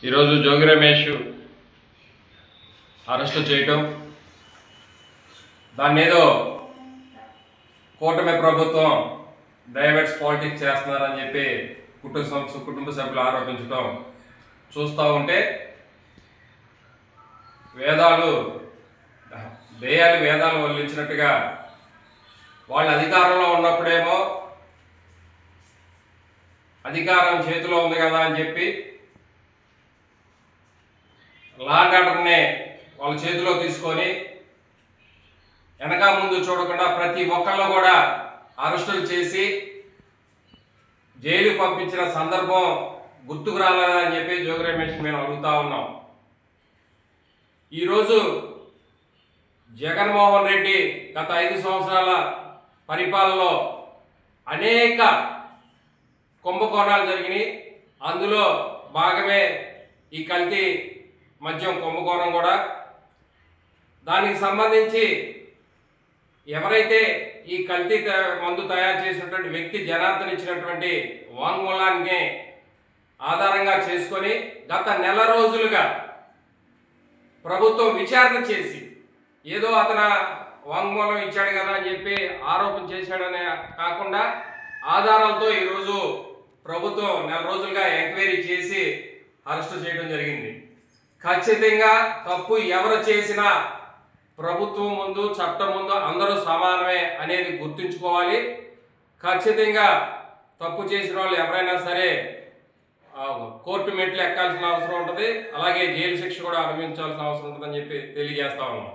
ఈరోజు జోగి రమేష్ అరెస్ట్ చేయటం, దాన్ని ఏదో కూటమి ప్రభుత్వం డైవర్ట్స్ పాలిటిక్స్ చేస్తున్నారని చెప్పి కుటుంబ సభ్యులు ఆరోపించడం చూస్తూ ఉంటే వేదాలు వల్లించినట్టుగా వాళ్ళు అధికారంలో ఉన్నప్పుడేమో అధికారం చేతిలో ఉంది కదా అని చెప్పి లా అండ్ ఆర్డర్ని వాళ్ళ చేతిలో తీసుకొని వెనక ముందు చూడకుండా ప్రతి ఒక్కళ్ళు కూడా అరెస్టులు చేసి జైలు పంపించిన సందర్భం గుర్తుకు రాలేదని చెప్పి జోగి రమేష్ మేము అడుగుతా ఉన్నాం. ఈరోజు జగన్మోహన్ రెడ్డి గత 5 సంవత్సరాల పరిపాలనలో అనేక కుంభకోణాలు జరిగినాయి. అందులో భాగమే ఈ కల్తీ మద్యం కుంభకోణం కూడా. దానికి సంబంధించి ఎవరైతే ఈ కల్తీ మందు తయారు చేసినటువంటి వ్యక్తి జనార్దన్ ఇచ్చినటువంటి వాంగ్మూలాన్ని ఆధారంగా చేసుకొని గత నెల రోజులుగా ప్రభుత్వం విచారణ చేసి ఏదో అతను వాంగ్మూలం ఇచ్చాడు కదా అని చెప్పి ఆరోపణ చేశాడనే కాకుండా ఆధారాలతో ఈరోజు ప్రభుత్వం నెల రోజులుగా ఎంక్వైరీ చేసి అరెస్టు చేయడం జరిగింది. ఖచ్చితంగా తప్పు ఎవరు చేసినా ప్రభుత్వం ముందు చట్టం ముందు అందరూ సమానమే అనేది గుర్తుంచుకోవాలి. ఖచ్చితంగా తప్పు చేసిన వాళ్ళు ఎవరైనా సరే కోర్టు మెట్లు ఎక్కాల్సిన అవసరం ఉంటుంది, అలాగే జైలు శిక్ష కూడా అనుభవించాల్సిన అవసరం ఉంటుందని చెప్పి తెలియజేస్తా ఉన్నాం.